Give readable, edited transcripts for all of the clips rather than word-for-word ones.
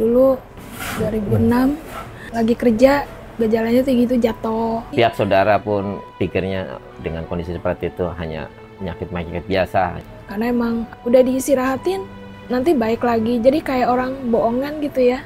Dulu 2006 lagi kerja, gejalanya tinggi itu jatuh. Pihak saudara pun pikirnya dengan kondisi seperti itu hanya penyakit biasa. Karena emang udah diistirahatin, nanti baik lagi. Jadi kayak orang bohongan gitu ya.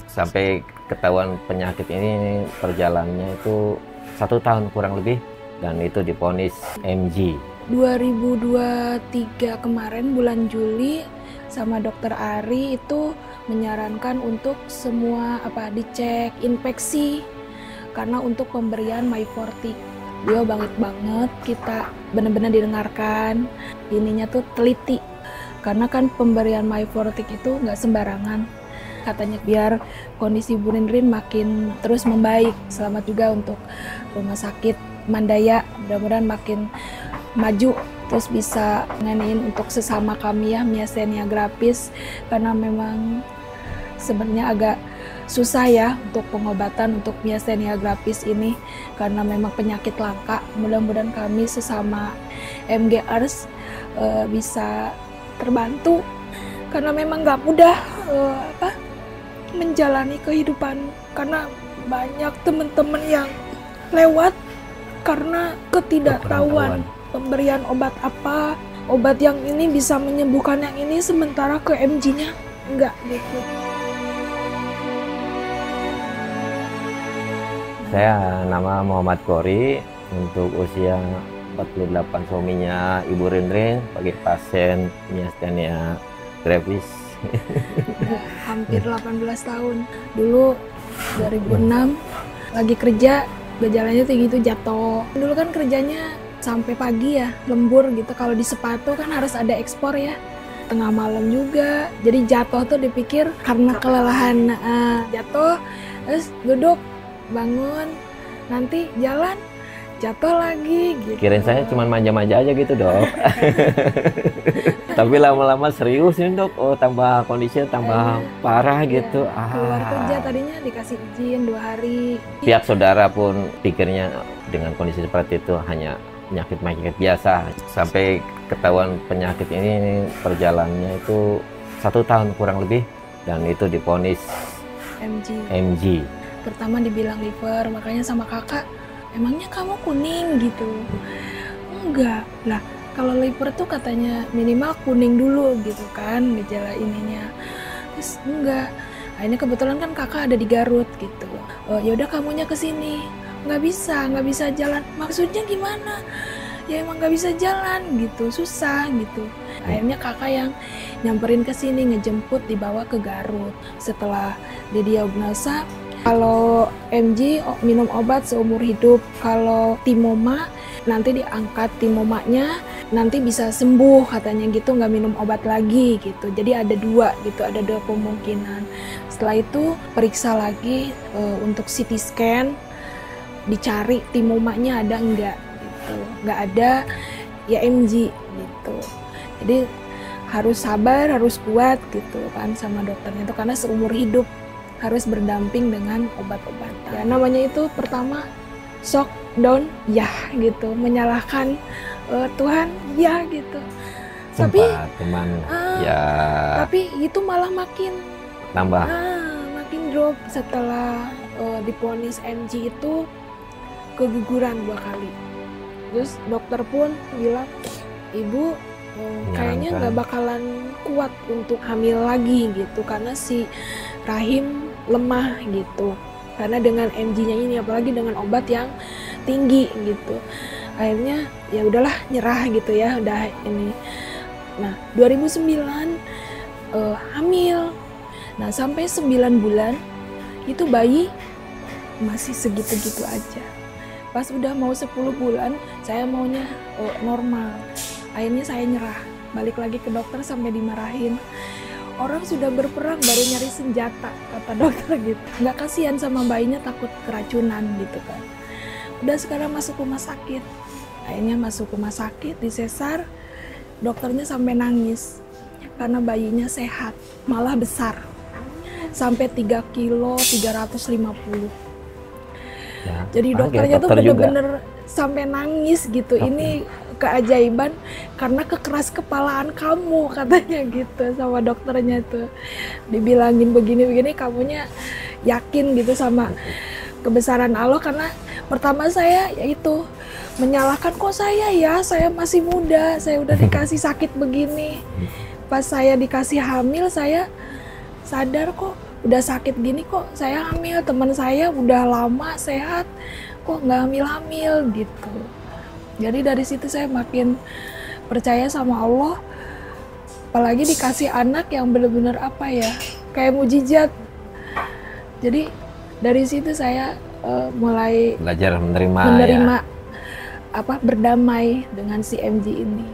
Sampai ketahuan penyakit ini perjalanannya itu 1 tahun kurang lebih, dan itu divonis MG. 2023 kemarin bulan Juli sama dokter Ari itu menyarankan untuk semua dicek infeksi karena untuk pemberian Myfortic. Dia banget kita benar-benar didengarkan, ininya tuh teliti karena kan pemberian Myfortic itu nggak sembarangan. Katanya biar kondisi Bu Rindrin makin terus membaik. Selamat juga untuk Rumah Sakit Mandaya, mudah-mudahan makin maju terus bisa nganin untuk sesama kami ya miastenia gravis, karena memang sebenarnya agak susah ya untuk pengobatan untuk miastenia gravis ini karena memang penyakit langka. Mudah-mudahan kami sesama MGers bisa terbantu karena memang nggak mudah menjalani kehidupan, karena banyak teman-teman yang lewat karena ketidaktahuan pemberian obat apa, obat yang ini bisa menyembuhkan yang ini sementara ke MG-nya enggak gitu. Saya nama Muhammad Kori, untuk usia 48, suaminya Ibu Rindrin sebagai pasien miastenia gravis. Hampir 18 tahun. Dulu 2006 lagi kerja, gejalanya tinggi itu jatuh. Dulu kan kerjanya sampai pagi ya, lembur gitu. Kalau di sepatu kan harus ada ekspor ya. Tengah malam juga. Jadi jatuh tuh dipikir karena kelelahan jatuh, terus duduk, bangun, nanti jalan, jatuh lagi gitu. Kirain saya cuma manja-manja aja gitu, Dok. Tapi lama-lama serius nih, Dok. Oh, tambah kondisinya tambah parah gitu. Keluar kerja tadinya dikasih izin 2 hari. Pihak saudara pun pikirnya dengan kondisi seperti itu hanya penyakit biasa. Sampai ketahuan penyakit ini perjalanannya itu 1 tahun kurang lebih, dan itu divonis MG. Pertama dibilang liver, makanya sama kakak, emangnya kamu kuning gitu? Enggak lah, kalau liver tuh katanya minimal kuning dulu gitu kan gejala ininya. Terus enggak, akhirnya kebetulan kan kakak ada di Garut gitu. Oh yaudah kamunya kesini. Nggak bisa jalan. Maksudnya gimana? Ya emang nggak bisa jalan gitu, susah gitu. Akhirnya kakak yang nyamperin ke sini, ngejemput, dibawa ke Garut. Setelah didiagnosa, kalau MG minum obat seumur hidup, kalau timoma nanti diangkat timomanya, nanti bisa sembuh katanya gitu, nggak minum obat lagi gitu. Jadi ada 2 gitu, ada 2 kemungkinan. Setelah itu periksa lagi untuk CT scan, dicari timomanya ada enggak gitu. Nggak ada ya MG gitu. Jadi harus sabar, harus kuat gitu kan sama dokternya itu, karena seumur hidup harus berdamping dengan obat-obatan. Ya, namanya itu pertama shock, down, ya gitu, menyalahkan Tuhan, ya gitu. Sempat teman, ya. Tapi itu malah makin tambah. Makin drop setelah divonis MG itu keguguran 2 kali. Terus dokter pun bilang, ibu kayaknya nggak bakalan kuat untuk hamil lagi gitu, karena si rahim lemah gitu, karena dengan MG-nya ini apalagi dengan obat yang tinggi gitu. Akhirnya ya udahlah, nyerah gitu ya, udah ini. Nah 2009 hamil. Nah sampai 9 bulan itu bayi masih segitu-gitu aja. Pas udah mau 10 bulan saya maunya normal. Akhirnya saya nyerah, balik lagi ke dokter sampai dimarahin. Orang sudah berperang baru nyari senjata, kata dokter gitu. Nggak kasihan sama bayinya, takut keracunan gitu kan. Udah sekarang masuk rumah sakit. Akhirnya masuk rumah sakit, disesar. Dokternya sampai nangis. Karena bayinya sehat, malah besar. Sampai 3 kilo 350. Ya, jadi dokternya tuh bener-bener sampai nangis gitu. Ini keajaiban karena kekeras kepalaan kamu, katanya gitu sama dokternya tuh. Dibilangin begini-begini, kamunya yakin gitu sama kebesaran Allah. Karena pertama saya yaitu menyalahkan, kok saya masih muda, saya udah dikasih sakit begini. Pas saya dikasih hamil, saya sadar kok udah sakit gini, kok saya hamil, teman saya udah lama sehat, kok nggak hamil-hamil gitu. Jadi dari situ saya makin percaya sama Allah, apalagi dikasih anak yang benar-benar apa ya, kayak mujizat. Jadi dari situ saya mulai belajar menerima ya. Berdamai dengan si MG ini.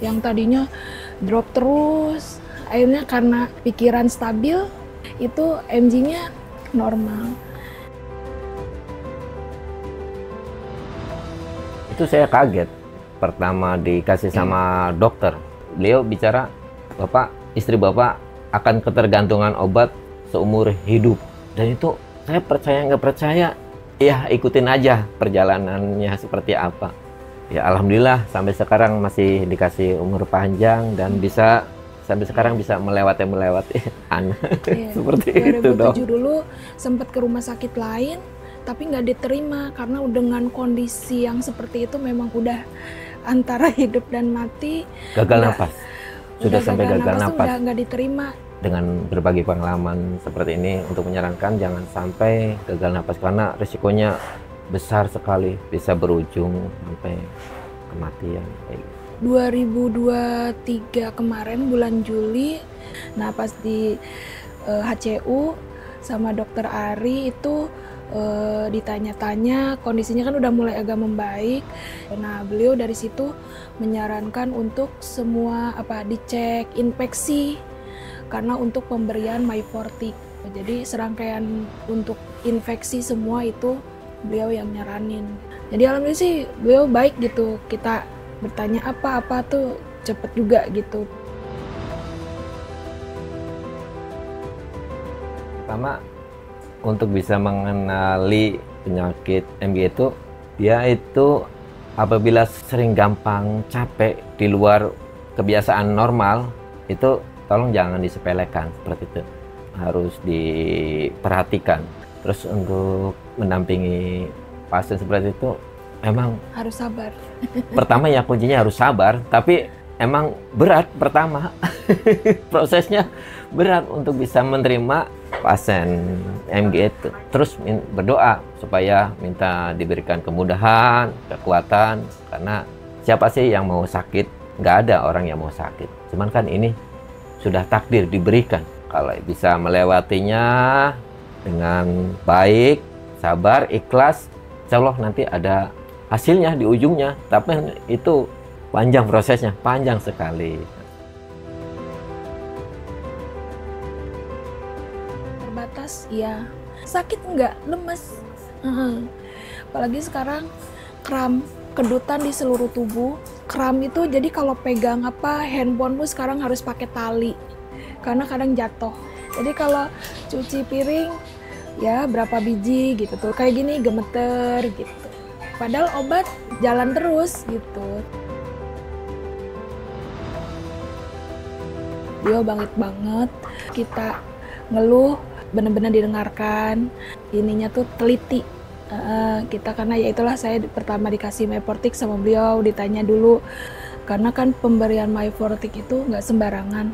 Yang tadinya drop terus, akhirnya karena pikiran stabil, itu MG-nya normal. Itu saya kaget pertama dikasih sama dokter. Beliau bicara, istri bapak akan ketergantungan obat seumur hidup. Dan itu saya percaya nggak percaya, ya ikutin aja perjalanannya seperti apa. Ya alhamdulillah sampai sekarang masih dikasih umur panjang dan bisa sampai sekarang bisa melewati anak. Seperti itu dong. 2007 dulu sempat ke rumah sakit lain, tapi nggak diterima karena dengan kondisi yang seperti itu memang udah antara hidup dan mati. Gagal napas. Sudah sampai gagal napas. Udah nggak diterima. Dengan berbagi pengalaman seperti ini untuk menyarankan jangan sampai gagal napas karena risikonya besar sekali, bisa berujung sampai kematian. 2023 kemarin bulan Juli, nah pas di HCU sama dokter Ari itu ditanya-tanya, kondisinya kan udah mulai agak membaik. Nah beliau dari situ menyarankan untuk semua dicek infeksi karena untuk pemberian Myfortic. Jadi serangkaian untuk infeksi semua itu beliau yang nyaranin. Jadi alhamdulillah sih beliau baik gitu, kita bertanya apa-apa tuh cepet juga gitu. Pertama, untuk bisa mengenali penyakit MG itu, dia itu apabila sering gampang capek di luar kebiasaan normal, itu tolong jangan disepelekan seperti itu. Harus diperhatikan. Terus untuk mendampingi pasien seperti itu, emang harus sabar. Pertama ya kuncinya harus sabar, tapi emang berat pertama. Prosesnya berat untuk bisa menerima pasien MG itu. Terus berdoa supaya minta diberikan kemudahan, kekuatan, karena siapa sih yang mau sakit? Nggak ada orang yang mau sakit. Cuman kan ini sudah takdir diberikan. Kalau bisa melewatinya dengan baik, sabar, ikhlas, insya Allah nanti ada hasilnya di ujungnya. Tapi itu panjang prosesnya, panjang sekali. Terbatas, ya. Sakit enggak, lemes. Apalagi sekarang kram, kedutan di seluruh tubuh. Kram itu jadi kalau pegang handphonemu sekarang harus pakai tali. Karena kadang jatuh. Jadi kalau cuci piring ya berapa biji gitu tuh, kayak gini gemeter gitu. Padahal obat jalan terus gitu. Dia bangkit banget, kita ngeluh benar-benar didengarkan, ininya tuh teliti. Kita karena ya itulah saya pertama dikasih Myfortic sama beliau, ditanya dulu karena kan pemberian Myfortic itu nggak sembarangan,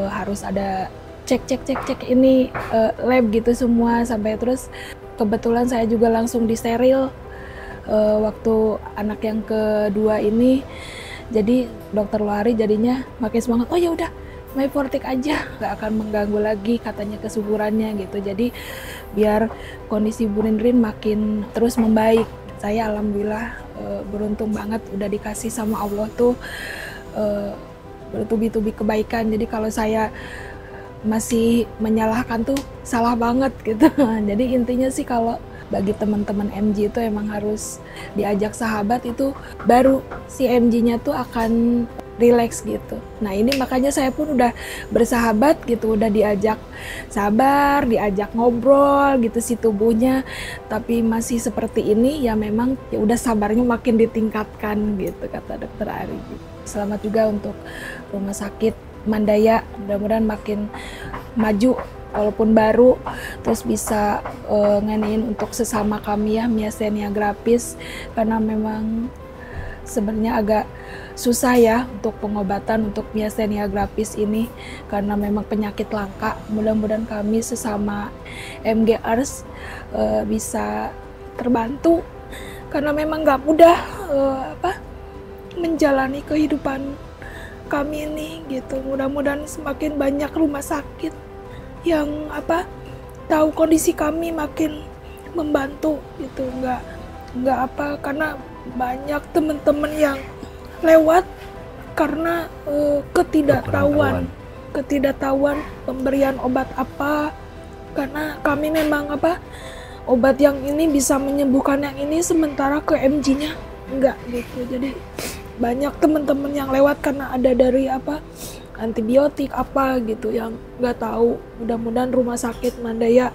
harus ada cek ini lab gitu semua sampai terus kebetulan saya juga langsung disteril waktu anak yang kedua ini. Jadi dokter Luhari jadinya makin semangat, oh ya udah Myfortic aja, nggak akan mengganggu lagi katanya kesuburannya gitu. Jadi biar kondisi Bu Rindrin makin terus membaik. Saya alhamdulillah beruntung banget udah dikasih sama Allah tuh bertubi-tubi kebaikan. Jadi kalau saya masih menyalahkan tuh salah banget gitu. Jadi intinya sih kalau bagi teman-teman MG itu emang harus diajak sahabat, itu baru si MG-nya tuh akan rileks gitu. Nah ini makanya saya pun udah bersahabat gitu, udah diajak sabar, diajak ngobrol gitu si tubuhnya, tapi masih seperti ini ya memang ya udah sabarnya makin ditingkatkan gitu kata dokter Ari. Selamat juga untuk Rumah Sakit Mandaya, mudah-mudahan makin maju walaupun baru, terus bisa ngenin untuk sesama kami ya miastenia gravis, karena memang sebenarnya agak susah ya untuk pengobatan untuk miastenia gravis ini karena memang penyakit langka. Mudah-mudahan kami sesama MGers bisa terbantu karena memang nggak mudah menjalani kehidupan kami ini gitu. Mudah-mudahan semakin banyak rumah sakit yang tahu kondisi kami makin membantu gitu, nggak karena banyak teman-teman yang lewat karena ketidaktahuan pemberian obat apa, karena kami memang obat yang ini bisa menyembuhkan yang ini sementara ke MG-nya enggak gitu. Jadi banyak teman-teman yang lewat karena ada dari antibiotik gitu yang nggak tahu. Mudah-mudahan Rumah Sakit Mandaya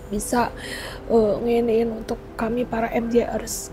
bisa nginiin untuk kami para MJers.